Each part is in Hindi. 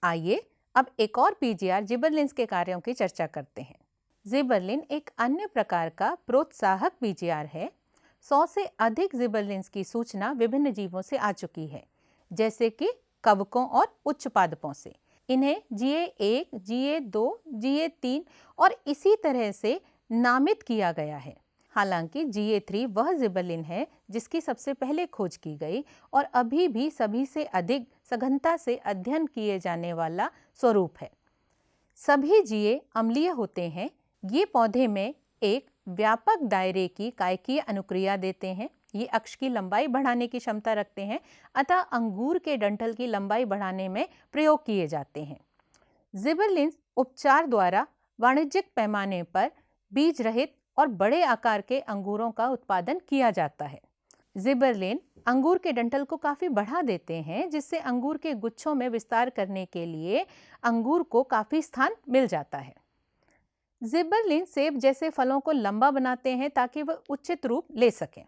आइए अब एक और पीजीआर जिबरलिंस के कार्यों की चर्चा करते हैं। जिबरलिन एक अन्य प्रकार का प्रोत्साहक पीजीआर है। 100 से अधिक जिबरलिंस की सूचना विभिन्न जीवों से आ चुकी है, जैसे कि कवकों और उच्च पादपों से। इन्हें GA1, GA2, GA3 और इसी तरह से नामित किया गया है। हालांकि GA3 वह जिबरलिन है जिसकी सबसे पहले खोज की गई और अभी भी सभी से अधिक सघनता से अध्ययन किए जाने वाला स्वरूप है। सभी GA अम्लीय होते हैं। ये पौधे में एक व्यापक दायरे की कायकीय अनुक्रिया देते हैं। ये अक्ष की लंबाई बढ़ाने की क्षमता रखते हैं, अतः अंगूर के डंठल की लंबाई बढ़ाने में प्रयोग किए जाते हैं। जिबरलिन्स उपचार द्वारा वाणिज्यिक पैमाने पर बीज रहित और बड़े आकार के अंगूरों का उत्पादन किया जाता है। जिबरलिन अंगूर के डंठल को काफी बढ़ा देते हैं, जिससे अंगूर के गुच्छों में विस्तार करने के लिए अंगूर को काफी स्थान मिल जाता है। जिबरलिन सेब जैसे फलों को लंबा बनाते हैं ताकि वह उचित रूप ले सकें।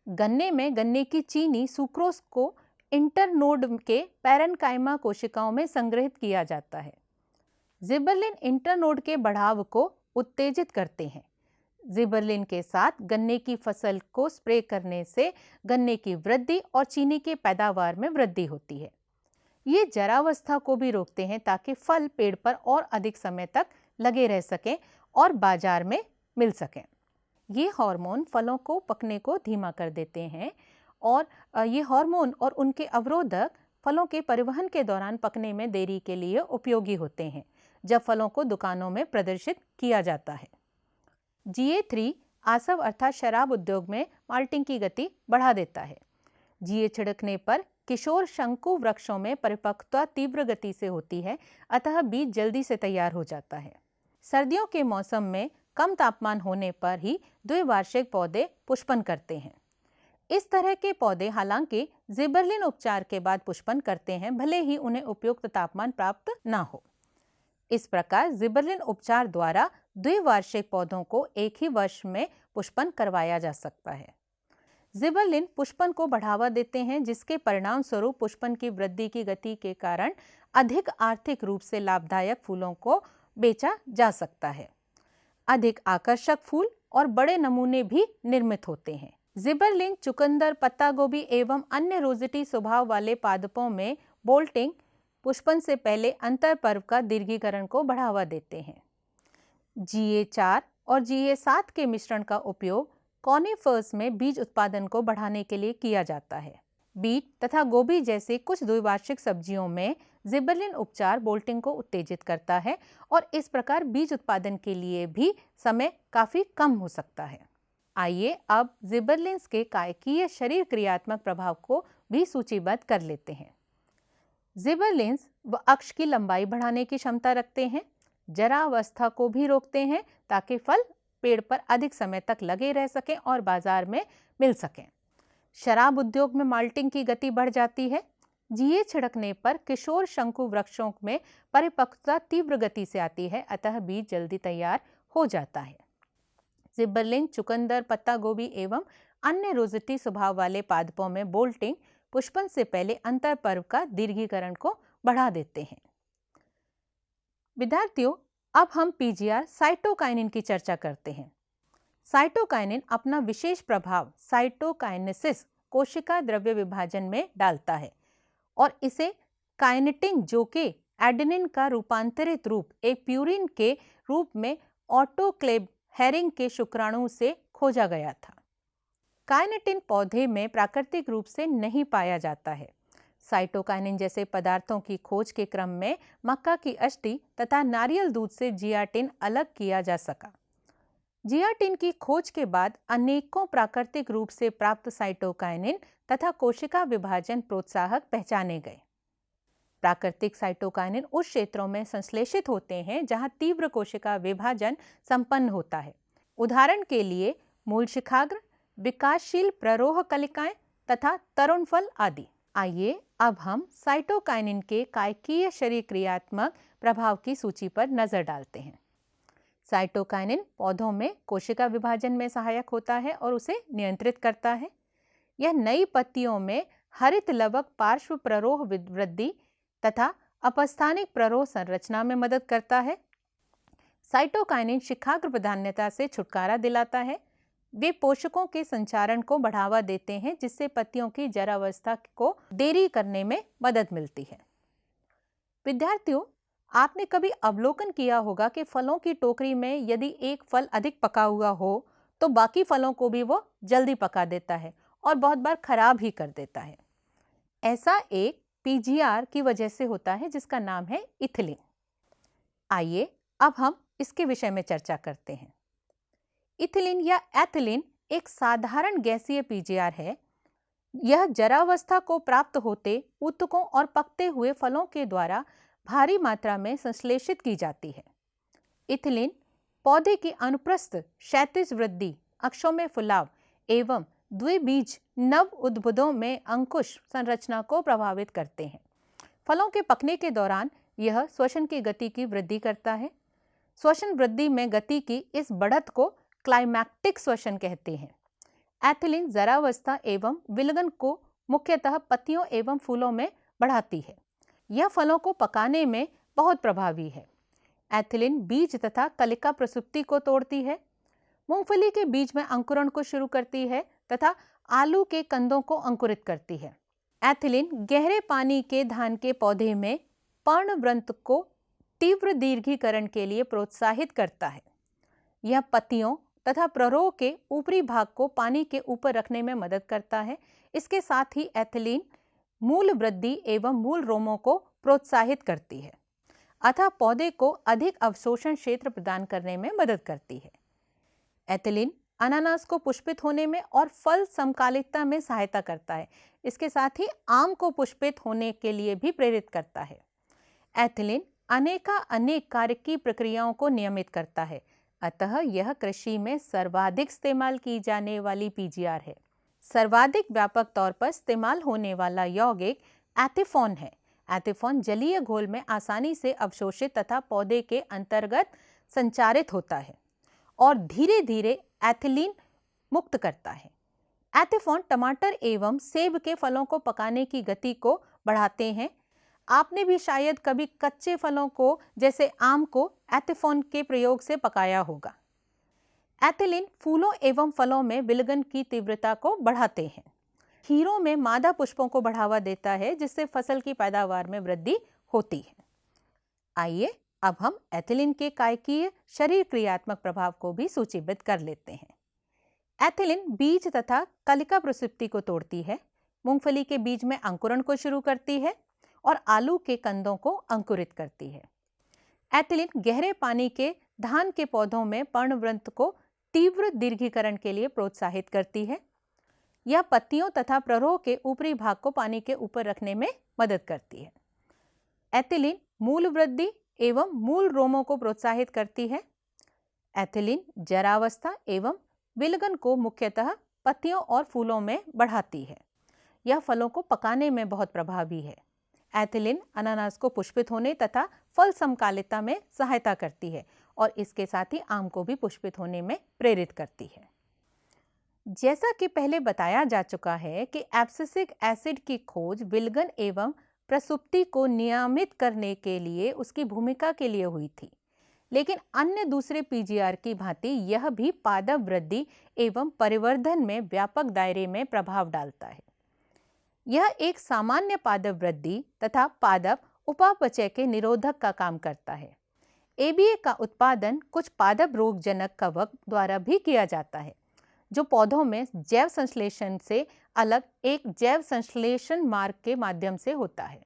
गन्ने में गन्ने की चीनी सुक्रोज को इंटरनोड के पैरेन्काइमा कोशिकाओं में संग्रहित किया जाता है। जिबरलिन इंटरनोड के बढ़ाव को उत्तेजित करते हैं। जिबरलिन के साथ गन्ने की फसल को स्प्रे करने से गन्ने की वृद्धि और चीनी के पैदावार में वृद्धि होती है। ये जरावस्था को भी रोकते हैं ताकि फल पेड़ पर और अधिक समय तक लगे रह सकें और बाजार में मिल सकें। ये हार्मोन फलों को पकने को धीमा कर देते हैं और ये हार्मोन और उनके अवरोधक फलों के परिवहन के दौरान पकने में देरी के लिए उपयोगी होते हैं, जब फलों को दुकानों में प्रदर्शित किया जाता है। GA3 आसव अर्थात शराब उद्योग में माल्टिंग की गति बढ़ा देता है। GA छिड़कने पर किशोर शंकु वृक्षों में परिपक्वता तीव्र गति से होती है, अतः बीज जल्दी से तैयार हो जाता है। सर्दियों के मौसम में कम तापमान होने पर ही द्विवार्षिक पौधे पुष्पन करते हैं। इस तरह के पौधे हालांकि जिबरलिन उपचार के बाद पुष्पन करते हैं, भले ही उन्हें उपयुक्त तापमान प्राप्त ना हो। इस प्रकार जिबरलिन उपचार द्वारा द्विवार्षिक पौधों को एक ही वर्ष में पुष्पन करवाया जा सकता है। जिबरलिन पुष्पन को बढ़ावा देते हैं, जिसके परिणाम स्वरूप पुष्पन की वृद्धि की गति के कारण अधिक आर्थिक रूप से लाभदायक फूलों को बेचा जा सकता है। अधिक आकर्षक फूल और बड़े नमूने भी निर्मित होते हैं। जिबरलिन चुकंदर, पत्ता गोभी एवं अन्य रोजेटी स्वभाव वाले पादपों में बोल्टिंग पुष्पन से पहले अंतर पर्व का दीर्घीकरण को बढ़ावा देते हैं। GA4 और GA7 के मिश्रण का उपयोग कॉनिफर्स में बीज उत्पादन को बढ़ाने के लिए किया जाता है। बीट तथा गोभी जैसे कुछ द्विवार्षिक सब्जियों में जिबरलिन उपचार बोल्टिंग को उत्तेजित करता है और इस प्रकार बीज उत्पादन के लिए भी समय काफी कम हो सकता है। आइए अब जिबरलिन्स के कायकीय शरीर क्रियात्मक प्रभाव को भी सूचीबद्ध कर लेते हैं। जिबरलिन्स व अक्ष की लंबाई बढ़ाने की क्षमता रखते हैं, जरावस्था को भी रोकते हैं ताकि फल पेड़ पर अधिक समय तक लगे रह सकें और बाजार में मिल सकें। शराब उद्योग में माल्टिंग की गति बढ़ जाती है। GA छिड़कने पर किशोर शंकु वृक्षों में परिपक्वता तीव्र गति से आती है, अतः बीज जल्दी तैयार हो जाता है। जिबरलिन चुकंदर, पत्ता गोभी एवं अन्य रोजेटी स्वभाव वाले पादपों में बोल्टिंग पुष्पन से पहले अंतर पर्व का दीर्घीकरण को बढ़ा देते हैं। विद्यार्थियों, अब हम पीजीआर साइटोकाइनिन की चर्चा करते हैं। साइटोकाइनिन अपना विशेष प्रभाव साइटोकाइनेसिस कोशिका द्रव्य विभाजन में डालता है और इसे काइनेटिन, जो कि एडेनिन का रूपांतरित रूप एक प्यूरिन के रूप में ऑटोक्लेव हेरिंग के शुक्राणु से खोजा गया था। काइनेटिन पौधे में प्राकृतिक रूप से नहीं पाया जाता है। साइटोकाइनिन जैसे पदार्थों की खोज के क्रम में मक्का की अष्टी तथा नारियल दूध से जियाटिन अलग किया जा सका। जियाटिन की खोज के बाद अनेकों प्राकृतिक रूप से प्राप्त साइटोकाइनिन तथा कोशिका विभाजन प्रोत्साहक पहचाने गए। प्राकृतिक साइटोकाइनिन उस क्षेत्रों में संश्लेषित होते हैं जहां तीव्र कोशिका विभाजन संपन्न होता है। उदाहरण के लिए मूल शिखाग्र, विकासशील प्ररोह कलिकाएं तथा तरुण फल आदि। आइए अब हम साइटोकाइनिन के कायकीय शरीर क्रियात्मक प्रभाव की सूची पर नजर डालते हैं। साइटोकाइनिन पौधों में कोशिका विभाजन में सहायक होता है और उसे नियंत्रित करता है। यह नई पत्तियों में हरित लवक पार्श्व प्ररोह वृद्धि तथा अपस्थानिक प्ररोह संरचना में मदद करता है। साइटोकाइनिन शिखाग्र प्रधान्यता से छुटकारा दिलाता है। वे पोषकों के संचारण को बढ़ावा देते हैं, जिससे पत्तियों की जरावस्था को देरी करने में मदद मिलती है। विद्यार्थियों, आपने कभी अवलोकन किया होगा कि फलों की टोकरी में यदि एक फल अधिक पका हुआ हो तो बाकी फलों को भी वो जल्दी पका देता है और बहुत बार खराब ही कर देता है। ऐसा एक पीजीआर की वजह से होता है जिसका नाम है इथिलीन। आइए अब हम इसके विषय में चर्चा करते हैं। इथिलीन या एथिलीन एक साधारण गैसीय पीजीआर है। यह जरावस्था को प्राप्त होते ऊतकों और पकते हुए फलों के द्वारा भारी मात्रा में संश्लेषित की जाती है। इथिलीन पौधे की अनुप्रस्थ क्षैतिज वृद्धि, अक्षों में फुलाव एवं द्विबीज नव उद्भिदों में अंकुश संरचना को प्रभावित करते हैं। फलों के पकने के दौरान यह श्वसन की गति की वृद्धि करता है। श्वसन वृद्धि में गति की इस बढ़त को क्लाइमैक्टिक श्वसन कहते हैं। एथिलीन जरावस्था एवं विलगन को मुख्यतः पत्तियों एवं फूलों में बढ़ाती है। यह फलों को पकाने में बहुत प्रभावी है। एथिलीन बीज तथा कलिका प्रसुप्ति को तोड़ती है। मूंगफली के बीज में अंकुरण को शुरू करती है तथा आलू के कंदों को अंकुरित करती है। एथिलीन गहरे पानी के धान के पौधे में पर्णवृंत को तीव्र दीर्घीकरण के लिए प्रोत्साहित करता है। यह पत्तियों तथा प्ररोह के ऊपरी भाग को पानी के ऊपर रखने में मदद करता है। इसके साथ ही एथिलीन मूल वृद्धि एवं मूल रोमों को प्रोत्साहित करती है, अतः पौधे को अधिक अवशोषण क्षेत्र प्रदान करने में मदद करती है। एथिलीन अनानास को पुष्पित होने में और फल समकालिकता में सहायता करता है। इसके साथ ही आम को पुष्पित होने के लिए भी प्रेरित करता है। एथिलीन अनेक कार्यकी प्रक्रियाओं को नियमित करता है, अतः यह कृषि में सर्वाधिक इस्तेमाल की जाने वाली पीजीआर है। सर्वाधिक व्यापक तौर पर इस्तेमाल होने वाला यौगिक एथिफॉन है। एथिफॉन जलीय घोल में आसानी से अवशोषित तथा पौधे के अंतर्गत संचारित होता है और धीरे धीरे एथिलीन मुक्त करता है। एथिफॉन टमाटर एवं सेब के फलों को पकाने की गति को बढ़ाते हैं। आपने भी शायद कभी कच्चे फलों को जैसे आम को एथिफॉन के प्रयोग से पकाया होगा। एथिलीन फूलों एवं फलों में विलगन की तीव्रता को बढ़ाते हैं। खीरों में मादा पुष्पों को बढ़ावा देता है, जिससे फसल की पैदावार में वृद्धि होती है। आइए अब हम एथिलीन के कायकीय शरीर क्रियात्मक प्रभाव को भी सूचीबद्ध कर लेते हैं। एथिलीन बीज तथा कलिका प्रसुप्ति को तोड़ती है, मूंगफली के बीज में अंकुरण को शुरू करती है और आलू के कंदों को अंकुरित करती है। एथिलीन गहरे पानी के धान के पौधों में पर्णवृंत को तीव्र दीर्घीकरण के लिए प्रोत्साहित करती है। यह पत्तियों तथा प्ररोह के ऊपरी भाग को पानी के ऊपर रखने में मदद करती है। एथिलीन मूल वृद्धि एवं मूल रोमों को प्रोत्साहित करती है। एथिलीन जरावस्था एवं विलगन को मुख्यतः पत्तियों और फूलों में बढ़ाती है। यह फलों को पकाने में बहुत प्रभावी है। एथिलीन अनानास को पुष्पित होने तथा फल समकालिकता में सहायता करती है और इसके साथ ही आम को भी पुष्पित होने में प्रेरित करती है। जैसा कि पहले बताया जा चुका है कि एब्सिसिक एसिड की खोज विलगन एवं प्रसुप्ति को नियमित करने के लिए उसकी भूमिका के लिए हुई थी, लेकिन अन्य दूसरे पीजीआर की भांति यह भी पादप वृद्धि एवं परिवर्धन में व्यापक दायरे में प्रभाव डालता है। यह एक सामान्य पादप वृद्धि तथा पादप उपापचय के निरोधक का काम करता है। एबीए का उत्पादन कुछ पादप रोगजनक कवक द्वारा भी किया जाता है, जो पौधों में जैव संश्लेषण से अलग एक जैव संश्लेषण मार्ग के माध्यम से होता है।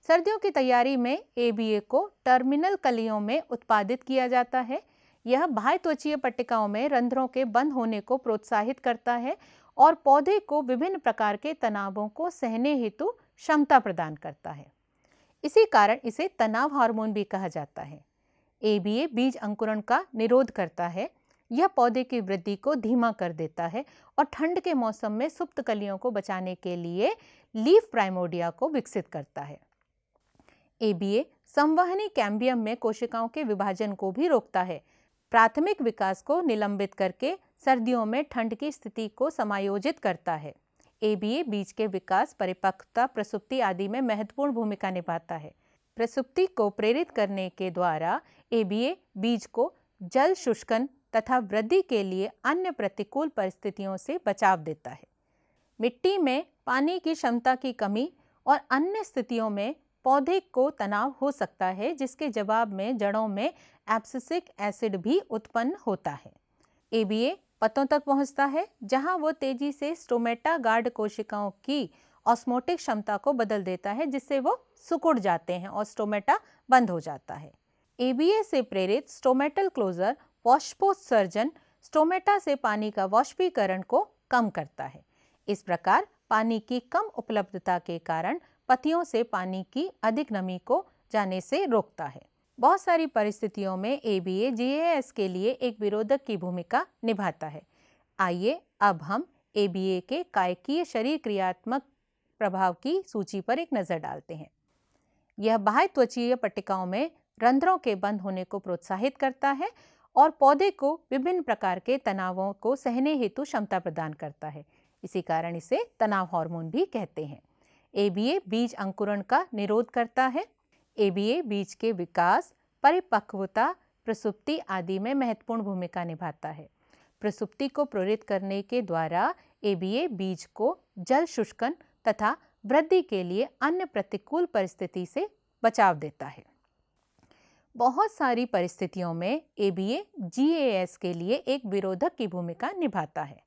सर्दियों की तैयारी में एबीए को टर्मिनल कलियों में उत्पादित किया जाता है। यह बाह्य त्वचीय पट्टिकाओं में रंध्रों के बंद होने को प्रोत्साहित करता है और पौधे को विभिन्न प्रकार के तनावों को सहने हेतु क्षमता प्रदान करता है। इसी कारण इसे तनाव हार्मोन भी कहा जाता है। एबीए बीज अंकुरण का निरोध करता है। यह पौधे की वृद्धि को धीमा कर देता है और ठंड के मौसम में सुप्त कलियों को बचाने के लिए लीफ प्राइमोर्डिया को विकसित करता है। एबीए संवहनी कैम्बियम में कोशिकाओं के विभाजन को भी रोकता है। प्राथमिक विकास को निलंबित करके सर्दियों में ठंड की स्थिति को समायोजित करता है। एबीए बीज के विकास, परिपक्वता, प्रसुप्ति आदि में महत्वपूर्ण भूमिका निभाता है। प्रसुप्ति को प्रेरित करने के द्वारा ABA बीज को जल शुष्कन तथा वृद्धि के लिए अन्य प्रतिकूल परिस्थितियों से बचाव देता है। मिट्टी में पानी की क्षमता की कमी और अन्य स्थितियों में पौधे को तनाव हो सकता है, जिसके जवाब में जड़ों में एब्सिसिक एसिड भी उत्पन्न होता है। ABA पत्तों तक पहुंचता है, जहां वो तेजी से स्टोमेटा गार्ड कोशिकाओं की ऑस्मोटिक क्षमता को बदल देता है, जिससे वो सिकुड़ जाते हैं और स्टोमेटा बंद हो जाता है। ABA से प्रेरित स्टोमेटल क्लोजर वाष्पोत्सर्जन स्टोमेटा से पानी का वाष्पीकरण को कम करता है। इस प्रकार पानी की कम उपलब्धता के कारण पत्तियों से पानी की अधिक नमी को जाने से रोकता है। बहुत सारी परिस्थितियों में ABA GAS के लिए एक विरोधक की भूमिका निभाता है। आइए अब हम ABA के कायकीय शरीर क्रियात्मक प्रभाव की सूची पर एक नज़र डालते हैं। यह बाह्य त्वचीय पट्टिकाओं में रंध्रों के बंद होने को प्रोत्साहित करता है और पौधे को विभिन्न प्रकार के तनावों को सहने हेतु क्षमता प्रदान करता है। इसी कारण इसे तनाव हार्मोन भी कहते हैं। ABA बीज अंकुरण का निरोध करता है। ABA बीज के विकास, परिपक्वता, प्रसुप्ति आदि में महत्वपूर्ण भूमिका निभाता है। प्रसुप्ति को प्रेरित करने के द्वारा ABA बीज को जल शुष्कन तथा वृद्धि के लिए अन्य प्रतिकूल परिस्थिति से बचाव देता है। बहुत सारी परिस्थितियों में ABA GAS के लिए एक विरोधक की भूमिका निभाता है।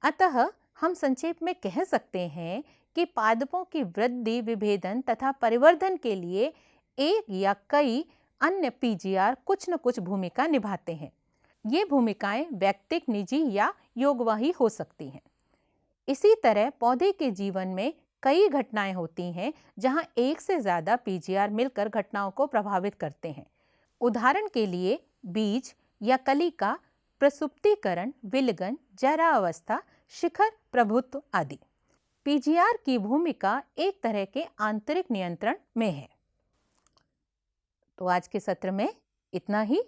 अतः हम संक्षेप में कह सकते हैं कि पादपों की वृद्धि, विभेदन तथा परिवर्धन के लिए एक या कई अन्य PGR कुछ न कुछ भूमिका निभाते हैं। ये भूमिकाएं व्यक्तिगत, निजी या योगवाही हो सकती हैं। इसी तरह पौधे के जीवन में कई घटनाएं होती हैं जहां एक से ज़्यादा PGR मिलकर घटनाओं को प्रभावित करते हैं। उदाहरण के लिए बीज या कली का प्रसुप्तीकरण, विलगन, जरा अवस्था, शिखर प्रभुत्व आदि। PGR की भूमिका एक तरह के आंतरिक नियंत्रण में है। तो आज के सत्र में इतना ही।